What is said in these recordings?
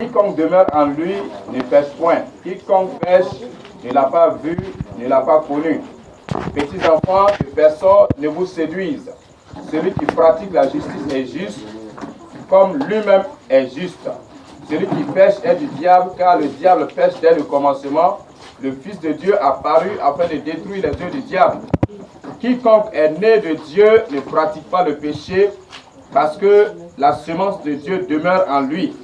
Quiconque demeure en lui ne pêche point. Quiconque pêche ne l'a pas vu, ne l'a pas connu. Petits enfants, que personne ne vous séduise. Celui qui pratique la justice est juste, comme lui-même est juste. Celui qui pêche est du diable, car le diable pêche dès le commencement. Le Fils de Dieu apparut afin de détruire les œuvres du diable. Quiconque est né de Dieu ne pratique pas le péché, parce que la semence de Dieu demeure en lui.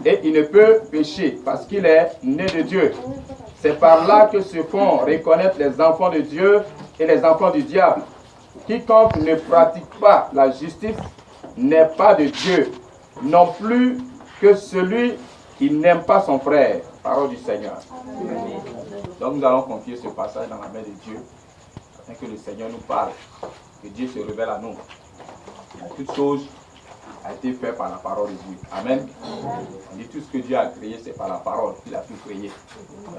Et il ne peut pécher, parce qu'il est né de Dieu. C'est par là que se font reconnaître les enfants de Dieu et les enfants du diable. Quiconque ne pratique pas la justice n'est pas de Dieu, non plus que celui qui n'aime pas son frère. Parole du Seigneur. Donc nous allons confier ce passage dans la main de Dieu, afin que le Seigneur nous parle, que Dieu se révèle à nous. Toute chose a été faite par la parole de Dieu. Amen. On dit tout ce que Dieu a créé, c'est par la parole qu'il a pu créer.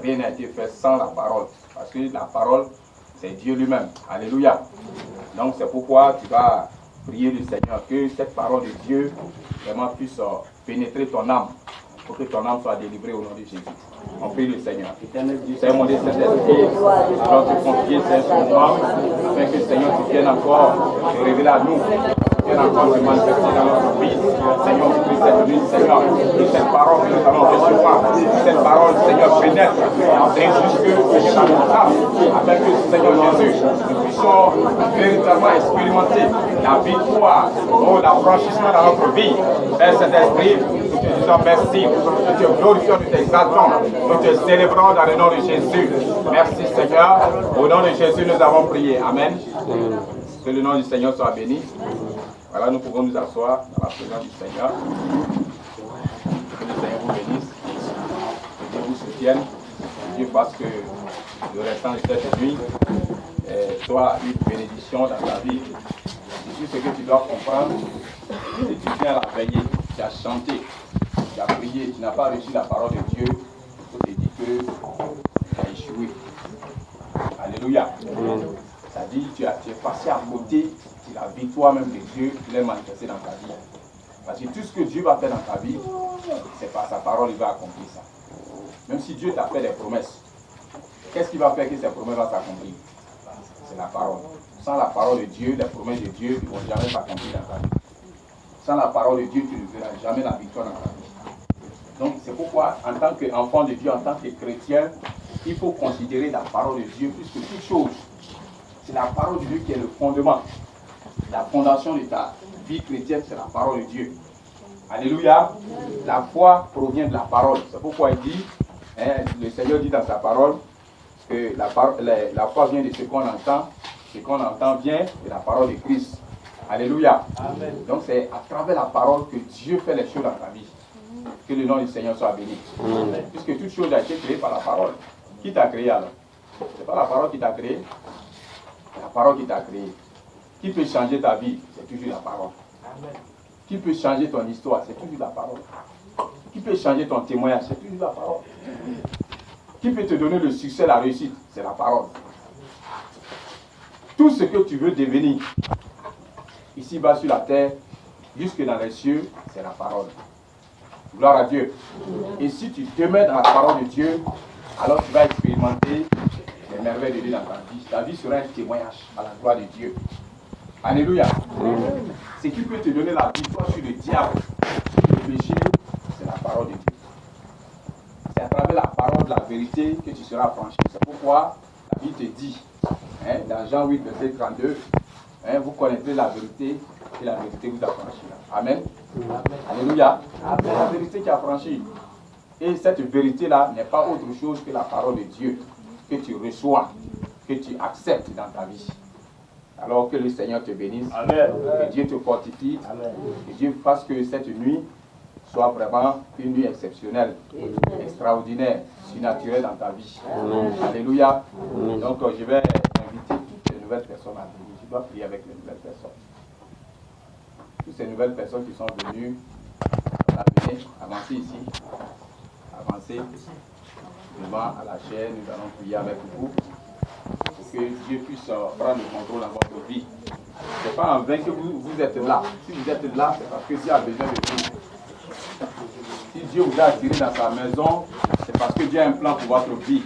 Rien n'a été fait sans la parole, parce que la parole, c'est Dieu lui-même. Alléluia. Donc c'est pourquoi tu vas prier le Seigneur, que cette parole de Dieu vraiment puisse pénétrer ton âme, pour que ton âme soit délivrée au nom de Jésus. On prie le Seigneur. Seigneur, mon Dieu, Saint-Esprit, alors te confier ces moments, afin que le Seigneur te vienne encore te révéler à nous. Encore se manifester dans notre vie. Seigneur, on prie cette nuit, Seigneur, que cette parole que nous allons recevoir, cette parole, Seigneur, pénètre, et jusque, Seigneur, dans notre âme, afin que, Seigneur Jésus, nous puissions véritablement expérimenter la victoire, l'affranchissement dans notre vie. Père Saint-Esprit, nous te disons merci, nous te glorifions, nous t'exaltons, nous te célébrons dans le nom de Jésus. Merci, Seigneur. Au nom de Jésus, nous avons prié. Amen. Que le nom du Seigneur soit béni. Voilà, nous pouvons nous asseoir dans la présence du Seigneur. Que le Seigneur vous bénisse, que Dieu vous soutienne, que Dieu fasse que le restant de cette nuit soit une bénédiction dans ta vie. Et tout ce que tu dois comprendre, c'est que tu viens à la veillée, tu as chanté, tu as prié, tu n'as pas reçu la parole de Dieu, il faut te dire que tu as échoué. Alléluia. Ça dit, tu es passé à côté de la victoire même de Dieu qui l'est manifestée dans ta vie. Parce que tout ce que Dieu va faire dans ta vie, c'est par sa parole, il va accomplir ça. Même si Dieu t'a fait des promesses, qu'est-ce qui va faire que ces promesses vont s'accomplir? C'est la parole. Sans la parole de Dieu, les promesses de Dieu ne vont jamais s'accomplir dans ta vie. Sans la parole de Dieu, tu ne verras jamais la victoire dans ta vie. Donc c'est pourquoi, en tant qu'enfant de Dieu, en tant que chrétien, il faut considérer la parole de Dieu plus que toute chose. C'est la parole de Dieu qui est le fondement. La fondation de ta vie chrétienne, c'est la parole de Dieu. Alléluia. La foi provient de la parole. C'est pourquoi il dit, le Seigneur dit dans sa parole, que la foi vient de ce qu'on entend. Ce qu'on entend vient de la parole de Christ. Alléluia. Amen. Donc c'est à travers la parole que Dieu fait les choses dans ta vie. Que le nom du Seigneur soit béni. Amen. Puisque toute chose a été créée par la parole. Qui t'a créé alors? Ce n'est pas la parole qui t'a créé. La parole qui t'a créé. Qui peut changer ta vie? C'est toujours la parole. Amen. Qui peut changer ton histoire? C'est toujours la parole. Qui peut changer ton témoignage? C'est toujours la parole. Qui peut te donner le succès, la réussite? C'est la parole. Tout ce que tu veux devenir, ici-bas sur la terre, jusque dans les cieux, c'est la parole. Gloire à Dieu. Et si tu demeures dans la parole de Dieu, alors tu vas expérimenter les merveilles de Dieu dans ta vie. Ta vie sera un témoignage à la gloire de Dieu. Alléluia. Ce qui peut te donner la victoire sur le diable, sur le péché, c'est la parole de Dieu. C'est à travers la parole de la vérité que tu seras affranchi. C'est pourquoi la Bible te dit, dans Jean 8, verset 32, vous connaîtrez la vérité et la vérité vous affranchira. Amen. Amen. Alléluia. C'est la vérité qui affranchit. Et cette vérité-là n'est pas autre chose que la parole de Dieu que tu reçois, que tu acceptes dans ta vie. Alors que le Seigneur te bénisse, amen. Que Dieu te fortifie, amen. Que Dieu fasse que cette nuit soit vraiment une nuit exceptionnelle, amen. Extraordinaire, surnaturelle dans ta vie. Amen. Alléluia. Amen. Donc je vais inviter toutes les nouvelles personnes à venir. Je dois prier avec les nouvelles personnes. Toutes ces nouvelles personnes qui sont venues, venez, avancez ici, avancez devant à la chaîne, nous allons prier avec vous. Que Dieu puisse prendre le contrôle dans votre vie. Ce n'est pas en vain que vous êtes là. Si vous êtes là, c'est parce que Dieu a besoin de vous. Si Dieu vous a attiré dans sa maison, c'est parce que Dieu a un plan pour votre vie.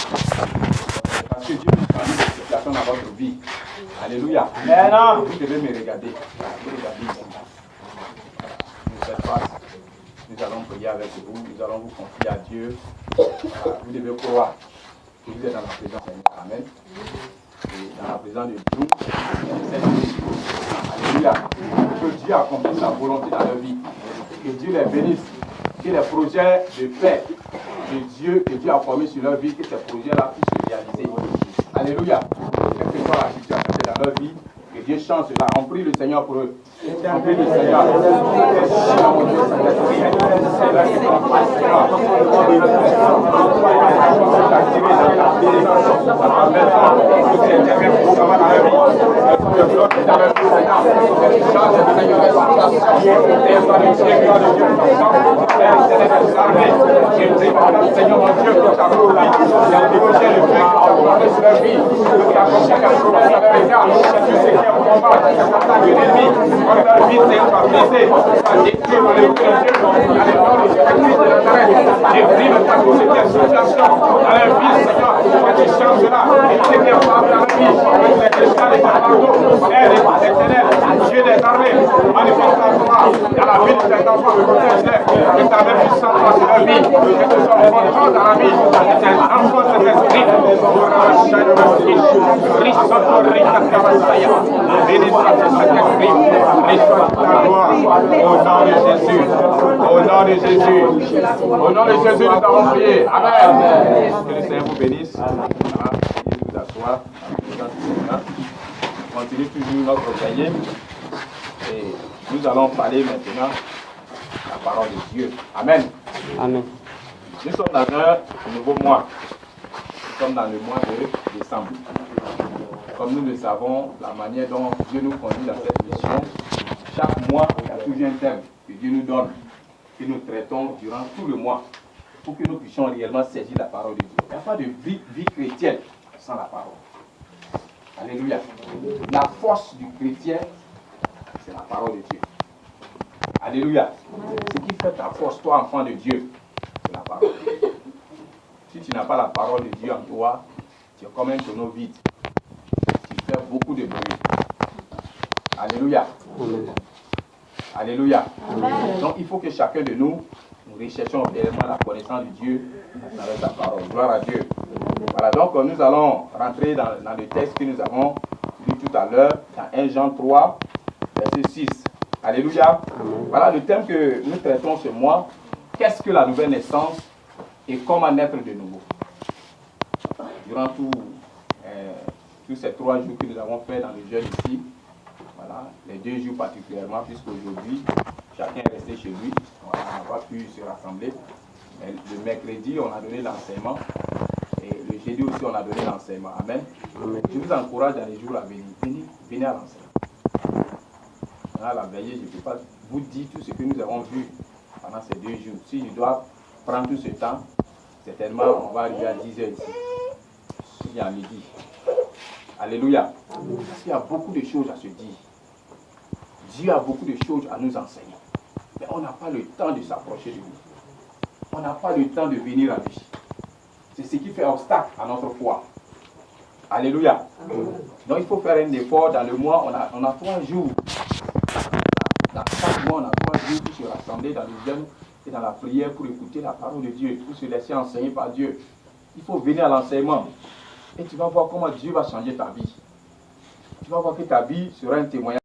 C'est parce que Dieu vous a mis des situations dans votre vie. Alléluia. Maintenant, vous devez me regarder. Vous regardez ici. Nous faites face. Nous allons prier avec vous. Nous allons vous confier à Dieu. Voilà. Vous devez croire que vous êtes dans la présence de Dieu. Amen. Et dans la présence de Dieu, alléluia. Que Dieu accomplisse sa volonté dans leur vie. Que Dieu les bénisse. Que les projets de paix de Dieu que Dieu a formés sur leur vie, que ces projets-là puissent se réaliser. Alléluia. Quelle que soit la situation dans leur vie, que Dieu change cela. On prie le Seigneur pour eux. On prie le Seigneur. Seigneur mon Dieu, pour ta gloire, il a débauché le fait qu'on va sur leur vie, pour ta confiance à leur égard, tu sais qu'il y a un combat, l'attaque de l'ennemi, quand leur vie s'est brisée, ça détruit par le coup de Dieu, dans le nom de Jésus-Christ de Nazareth, j'ai pris le temps pour cette situation, dans leur vie, Seigneur, que tu changes là, et tu sais qu'il y a un combat dans leur vie, avec les chrétiens et les pardons, et l'éternel, Dieu des armées, manifeste ta gloire, dans la vie de cet enfant, protège-les, que ta main puissante passe sur leur vie, que tu sois content dans la vie, que tu renforces cet esprit, au nom de Jésus. Au nom de Jésus, nous avons prié. Amen. Que le Seigneur vous bénisse. Voilà, vous asseoir. Continue toujours notre cahier. Et nous allons parler maintenant de la parole de Dieu. Amen. Amen. Nous sommes dans un nouveau mois. Nous sommes dans le mois de décembre. Comme nous le savons, la manière dont Dieu nous conduit dans cette mission, chaque mois, il y a toujours un thème que Dieu nous donne, que nous traitons durant tout le mois, pour que nous puissions réellement saisir la parole de Dieu. Il n'y a pas de vie chrétienne sans la parole. Alléluia. La force du chrétien, c'est la parole de Dieu. Alléluia. Ce qui fait ta force, toi, enfant de Dieu, c'est la parole. Si tu n'as pas la parole de Dieu en toi, tu es comme un tonneau vide. Tu fais beaucoup de bruit. Alléluia. Amen. Alléluia. Amen. Donc il faut que chacun de nous recherchions réellement la connaissance de Dieu avec sa parole. Gloire à Dieu. Voilà, donc nous allons rentrer dans le texte que nous avons lu tout à l'heure, dans 1 Jean 3, verset 6. Alléluia. Voilà le thème que nous traitons ce mois. Qu'est-ce que la nouvelle naissance et comment naître de nouveau? Durant tous ces 3 jours que nous avons fait dans le jeûne ici, voilà, les 2 jours particulièrement, puisqu'aujourd'hui, chacun est resté chez lui, voilà, on n'a pas pu se rassembler. Mais le mercredi, on a donné l'enseignement, et le jeudi aussi, on a donné l'enseignement. Amen. Amen. Je vous encourage dans les jours à venir. Venez à l'enseignement. À la veillée, je ne peux pas vous dire tout ce que nous avons vu pendant ces 2 jours. Si je dois prendre tout ce temps, certainement, on va arriver à 10 heures ici. Il y a midi. Alléluia. Parce qu'il y a beaucoup de choses à se dire. Dieu a beaucoup de choses à nous enseigner. Mais on n'a pas le temps de s'approcher de lui. On n'a pas le temps de venir à lui. C'est ce qui fait obstacle à notre foi. Alléluia. Donc il faut faire un effort. Dans le mois, on a 3 jours. Dans chaque mois, on a 3 jours pour se rassembler dans le jeûne et dans la prière pour écouter la parole de Dieu, pour se laisser enseigner par Dieu. Il faut venir à l'enseignement. Et tu vas voir comment Dieu va changer ta vie. Tu vas voir que ta vie sera un témoignage.